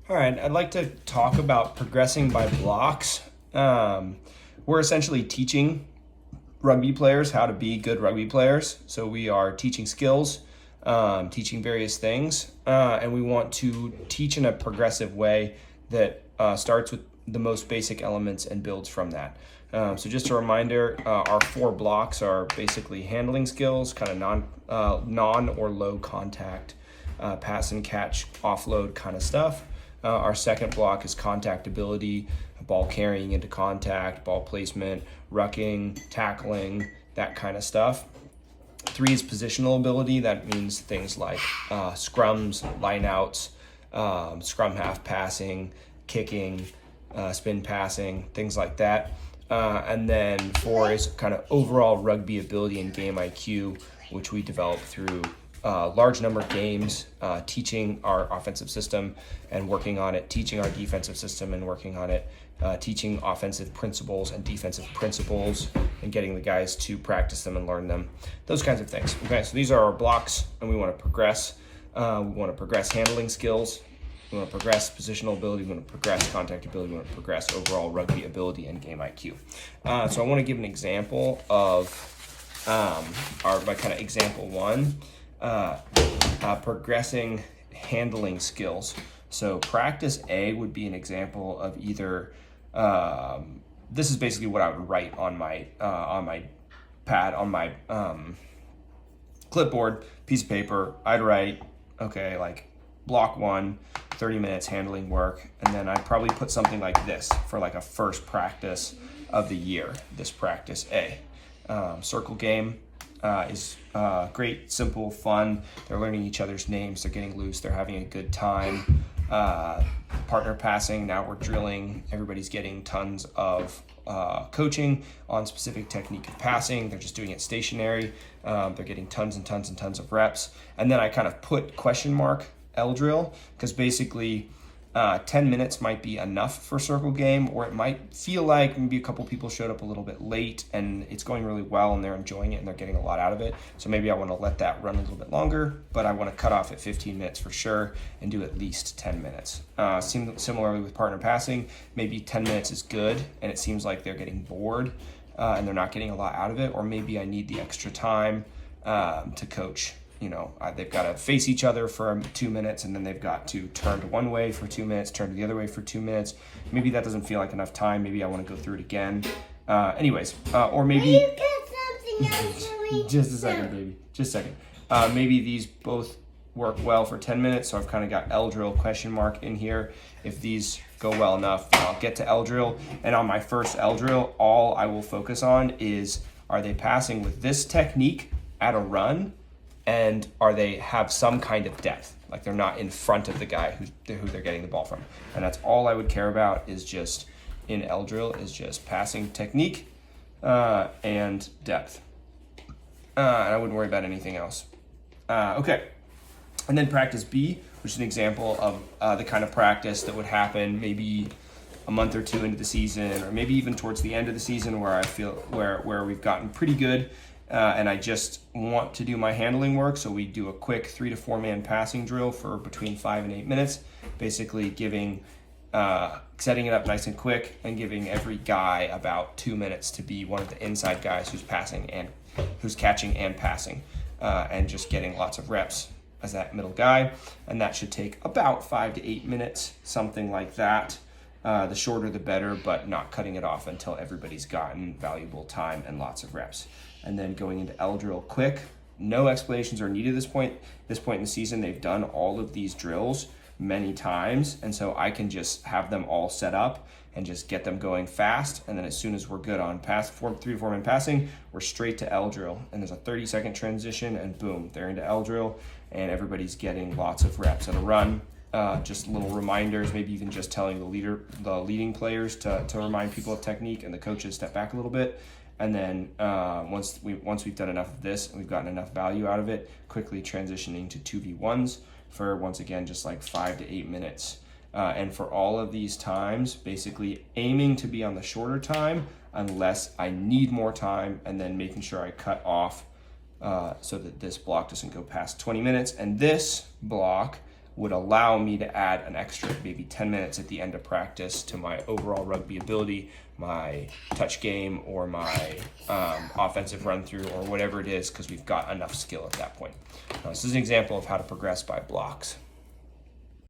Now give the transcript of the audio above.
All right, I'd like to talk about progressing by blocks. We're essentially teaching rugby players how to be good rugby players. So we are teaching skills, teaching various things, and we want to teach in a progressive way that starts with the most basic elements and builds from that. So just a reminder, our four blocks are basically handling skills, kind of non or low contact, pass and catch, offload kind of stuff. Our second block is contactability, ball carrying into contact, ball placement, rucking, tackling, that kind of stuff. Three is positional ability. That means things like scrums, lineouts, scrum half passing, kicking, spin passing, things like that. And then four is kind of overall rugby ability and game IQ, which we develop through large number of games, teaching our offensive system and working on it, teaching our defensive system and working on it, teaching offensive principles and defensive principles, and getting the guys to practice them and learn them, those kinds of things. Okay, so these are our blocks, and we want to progress. We want to progress handling skills. We want to progress positional ability. We want to progress contact ability. We want to progress overall rugby ability and game IQ. So I want to give an example of my kind of example one. Progressing handling skills. So practice A would be an example of either. This is basically what I would write on my pad, on my clipboard, piece of paper. I'd write, okay, like block 1, 30 minutes handling work, and then I'd probably put something like this for like a first practice of the year. This practice A, circle game. Is great, simple, fun. They're learning each other's names. They're getting loose. They're having a good time. Partner passing. Now we're drilling. Everybody's getting tons of coaching on specific technique of passing. They're just doing it stationary. They're getting tons and tons and tons of reps. And then I kind of put question mark L drill, because basically 10 minutes might be enough for circle game, or it might feel like maybe a couple people showed up a little bit late and it's going really well and they're enjoying it and they're getting a lot out of it. So maybe I want to let that run a little bit longer, but I want to cut off at 15 minutes for sure and do at least 10 minutes. Similarly with partner passing, maybe 10 minutes is good and it seems like they're getting bored and they're not getting a lot out of it, or maybe I need the extra time to coach. They've got to face each other for 2 minutes, and then they've got to turn to one way for 2 minutes, turn to the other way for 2 minutes. Maybe that doesn't feel like enough time. Maybe I want to go through it again. Or maybe... Will you get something else for me? Just a second, baby. Just a second. Maybe these both work well for 10 minutes, so I've kind of got L drill question mark in here. If these go well enough, I'll get to L drill. And on my first L drill, all I will focus on is, are they passing with this technique at a run? And are they have some kind of depth, like they're not in front of the guy who they're getting the ball from. And that's all I would care about, is just in L drill, is just passing technique and depth. And I wouldn't worry about anything else. Okay. And then practice B, which is an example of the kind of practice that would happen maybe a month or two into the season, or maybe even towards the end of the season, where I feel where we've gotten pretty good. And I just want to do my handling work. So we do a quick 3 to 4 man passing drill for between 5 and 8 minutes, basically setting it up nice and quick and giving every guy about 2 minutes to be one of the inside guys who's passing and who's catching and passing, and just getting lots of reps as that middle guy. And that should take about 5 to 8 minutes, something like that. The shorter the better, but not cutting it off until everybody's gotten valuable time and lots of reps. And then going into L drill quick. No explanations are needed at this point. This point in the season, they've done all of these drills many times, and so I can just have them all set up and just get them going fast. And then as soon as we're good on 3 to 4 man passing, we're straight to L drill. And there's a 30-second transition, and boom, they're into L drill, and everybody's getting lots of reps at a run. Just little reminders, maybe even just telling the leading players to remind people of technique, and the coaches step back a little bit. And then once we've done enough of this and we've gotten enough value out of it, quickly transitioning to 2v1s for, once again, just like 5 to 8 minutes. And for all of these times, basically aiming to be on the shorter time unless I need more time, and then making sure I cut off so that this block doesn't go past 20 minutes. And this block would allow me to add an extra maybe 10 minutes at the end of practice to my overall rugby ability, my touch game, or my offensive run through, or whatever it is, because we've got enough skill at that point. This is an example of how to progress by blocks.